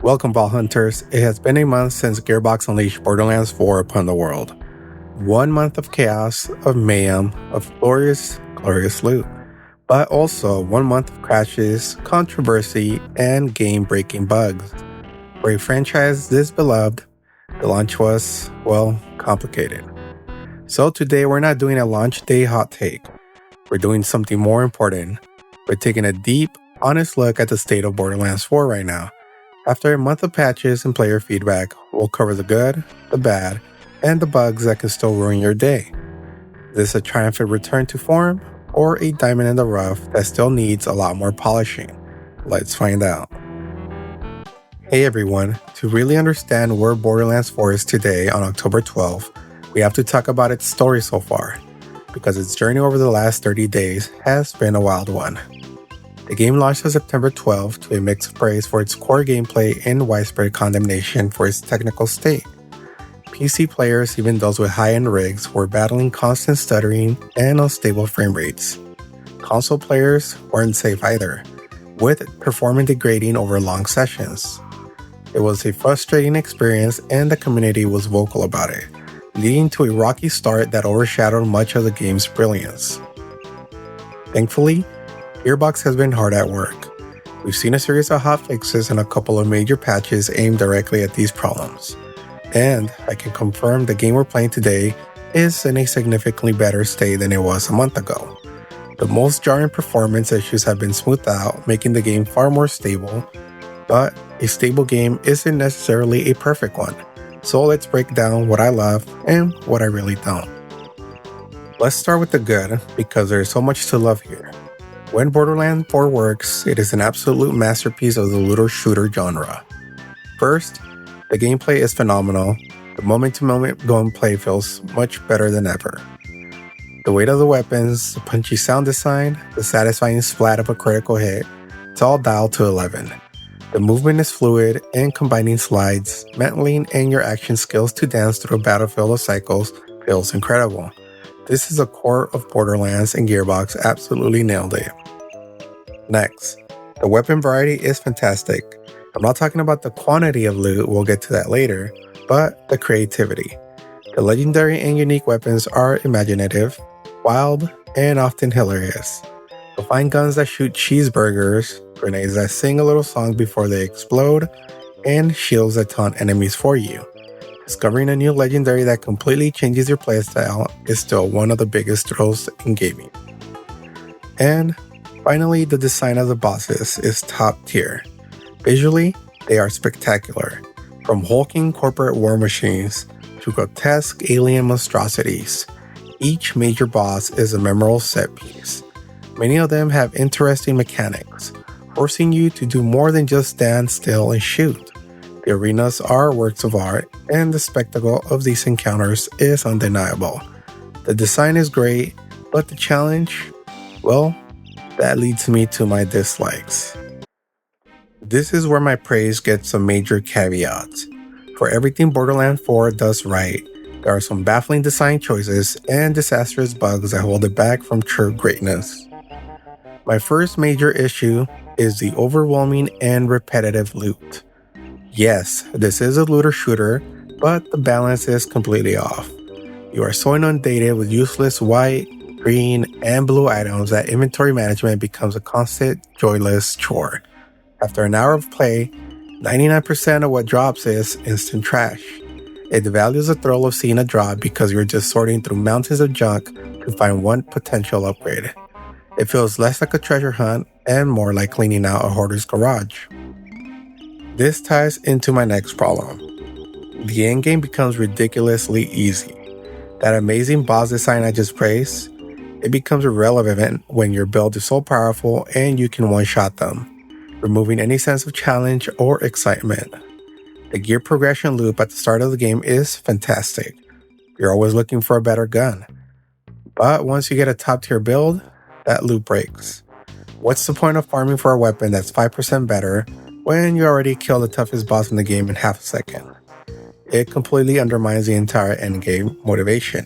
Welcome, Ball Hunters. It has been a month since Gearbox unleashed Borderlands 4 upon the world. 1 month of chaos, of mayhem, of glorious loot, but also 1 month of crashes, controversy, and game-breaking bugs. For a franchise this beloved, the launch was, complicated. So today we're not doing a launch day hot take. We're doing something more important. We're taking a deep, honest look at the state of Borderlands 4 right now. After a month of patches and player feedback, we'll cover the good, the bad, and the bugs that can still ruin your day. Is this a triumphant return to form, or a diamond in the rough that still needs a lot more polishing? Let's find out. Hey everyone, to really understand where Borderlands 4 is today on October 12th, we have to talk about its story so far, because its journey over the last 30 days has been a wild one. The game launched on September 12th to a mixed praise for its core gameplay and widespread condemnation for its technical state. PC players, even those with high-end rigs, were battling constant stuttering and unstable frame rates. Console players weren't safe either, with performance degrading over long sessions. It was a frustrating experience and the community was vocal about it, leading to a rocky start that overshadowed much of the game's brilliance. Thankfully, Gearbox has been hard at work. We've seen a series of hotfixes and a couple of major patches aimed directly at these problems. And I can confirm the game we're playing today is in a significantly better state than it was a month ago. The most jarring performance issues have been smoothed out, making the game far more stable, but a stable game isn't necessarily a perfect one. So let's break down what I love and what I really don't. Let's start with the good, because there's so much to love here. When Borderlands 4 works, it is an absolute masterpiece of the looter-shooter genre. First, the gameplay is phenomenal. The moment-to-moment gameplay feels much better than ever. The weight of the weapons, the punchy sound design, the satisfying splat of a critical hit, it's all dialed to 11. The movement is fluid, and combining slides, mantling, and your action skills to dance through a battlefield of cycles feels incredible. This is the core of Borderlands, and Gearbox absolutely nailed it. Next, the weapon variety is fantastic. I'm not talking about the quantity of loot, we'll get to that later, but the creativity. The legendary and unique weapons are imaginative, wild, and often hilarious. You'll find guns that shoot cheeseburgers, grenades that sing a little song before they explode, and shields that taunt enemies for you. Discovering a new legendary that completely changes your playstyle is still one of the biggest thrills in gaming. And finally, the design of the bosses is top tier. Visually, they are spectacular. From hulking corporate war machines to grotesque alien monstrosities, each major boss is a memorable set piece. Many of them have interesting mechanics, forcing you to do more than just stand still and shoot. The arenas are works of art, and the spectacle of these encounters is undeniable. The design is great, but the challenge, that leads me to my dislikes. This is where my praise gets some major caveats. For everything Borderlands 4 does right, there are some baffling design choices and disastrous bugs that hold it back from true greatness. My first major issue is the overwhelming and repetitive loot. Yes, this is a looter shooter, but the balance is completely off. You are so inundated with useless white, green, and blue items that inventory management becomes a constant, joyless chore. After an hour of play, 99% of what drops is instant trash. It devalues the thrill of seeing a drop because you're just sorting through mountains of junk to find one potential upgrade. It feels less like a treasure hunt and more like cleaning out a hoarder's garage. This ties into my next problem. The endgame becomes ridiculously easy. That amazing boss design I just praised, it becomes irrelevant when your build is so powerful and you can one-shot them, removing any sense of challenge or excitement. The gear progression loop at the start of the game is fantastic. You're always looking for a better gun. But once you get a top-tier build, that loop breaks. What's the point of farming for a weapon that's 5% better when you already kill the toughest boss in the game in half a second? It completely undermines the entire endgame motivation.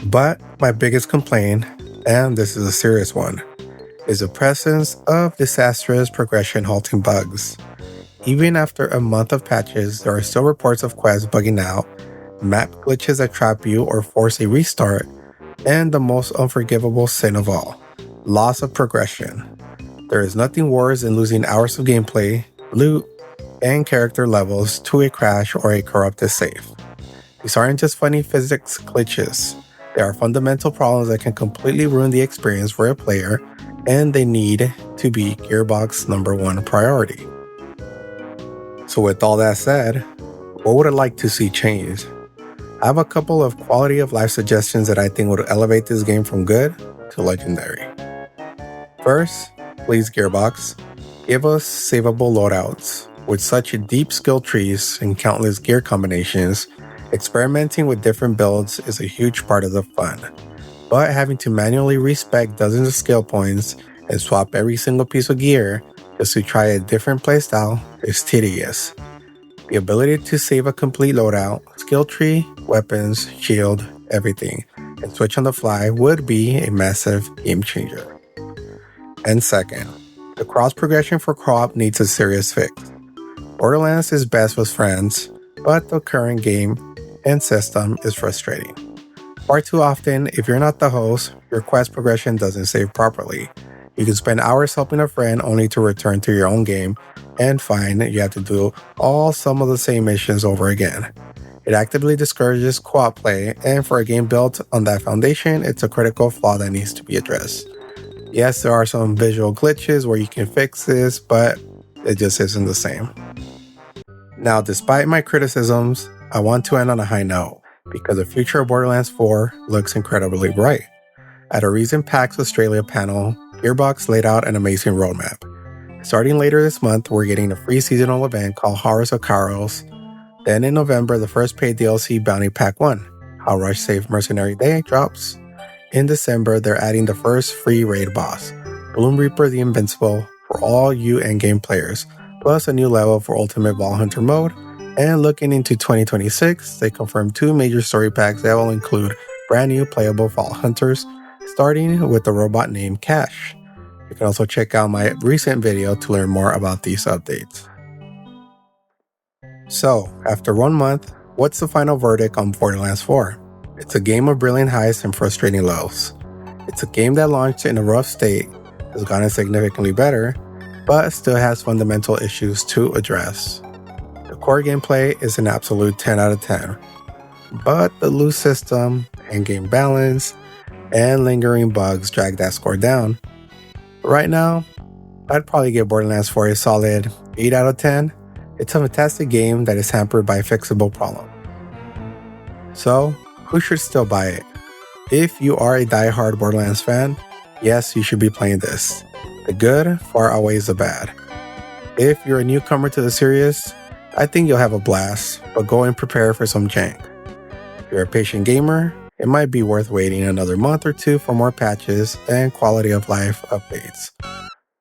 But my biggest complaint, and this is a serious one, is the presence of disastrous progression halting bugs. Even after a month of patches, there are still reports of quests bugging out, map glitches that trap you or force a restart, and the most unforgivable sin of all, loss of progression. There is nothing worse than losing hours of gameplay, loot, and character levels to a crash or a corrupted save. These aren't just funny physics glitches. They are fundamental problems that can completely ruin the experience for a player, and they need to be Gearbox's #1 priority. So with all that said, what would I like to see change? I have a couple of quality of life suggestions that I think would elevate this game from good to legendary. First, please Gearbox, give us savable loadouts. With such deep skill trees and countless gear combinations, experimenting with different builds is a huge part of the fun. But having to manually respec dozens of skill points and swap every single piece of gear just to try a different playstyle is tedious. The ability to save a complete loadout, skill tree, weapons, shield, everything, and switch on the fly would be a massive game changer. And second, the cross progression for co-op needs a serious fix. Borderlands is best with friends, but the current game and system is frustrating. Far too often, if you're not the host, your quest progression doesn't save properly. You can spend hours helping a friend only to return to your own game and find you have to do some of the same missions over again. It actively discourages co-op play, and for a game built on that foundation, it's a critical flaw that needs to be addressed. Yes, there are some visual glitches where you can fix this, but it just isn't the same. Now, despite my criticisms, I want to end on a high note, because the future of Borderlands 4 looks incredibly bright. At a recent PAX Australia panel, Gearbox laid out an amazing roadmap. Starting later this month, we're getting a free seasonal event called Horrors of Kairos. Then in November, the first paid DLC Bounty Pack 1, How Rush Saved Mercenary Day, drops. In December, they're adding the first free raid boss, Bloom Reaper the Invincible, for all you endgame players, plus a new level for Ultimate Vault Hunter mode. And looking into 2026, they confirmed 2 major story packs that will include brand new playable Vault Hunters, starting with the robot named Cash. You can also check out my recent video to learn more about these updates. So, after 1 month, what's the final verdict on Borderlands 4? It's a game of brilliant highs and frustrating lows. It's a game that launched in a rough state, has gotten significantly better, but still has fundamental issues to address. The core gameplay is an absolute 10 out of 10, but the loot system, endgame balance, and lingering bugs drag that score down. Right now, I'd probably give Borderlands 4 a solid 8 out of 10. It's a fantastic game that is hampered by a fixable problem. So, who should still buy it? If you are a die-hard Borderlands fan, yes, you should be playing this. The good far outweighs the bad. If you're a newcomer to the series, I think you'll have a blast, but go and prepare for some jank. If you're a patient gamer, it might be worth waiting another month or two for more patches and quality of life updates.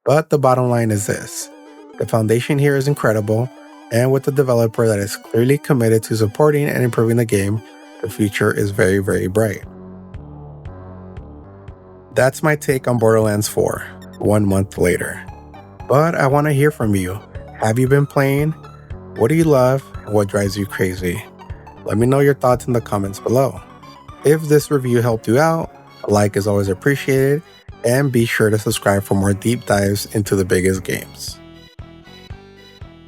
But the bottom line is this: the foundation here is incredible, and with a developer that is clearly committed to supporting and improving the game, the future is very, very bright. That's my take on Borderlands 4, 1 month later. But I want to hear from you. Have you been playing? What do you love and what drives you crazy? Let me know your thoughts in the comments below. If this review helped you out, a like is always appreciated, and be sure to subscribe for more deep dives into the biggest games.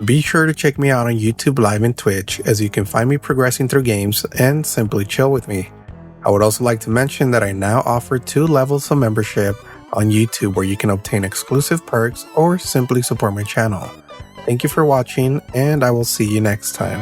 Be sure to check me out on YouTube Live and Twitch, as you can find me progressing through games and simply chill with me. I would also like to mention that I now offer 2 levels of membership on YouTube where you can obtain exclusive perks or simply support my channel. Thank you for watching, and I will see you next time.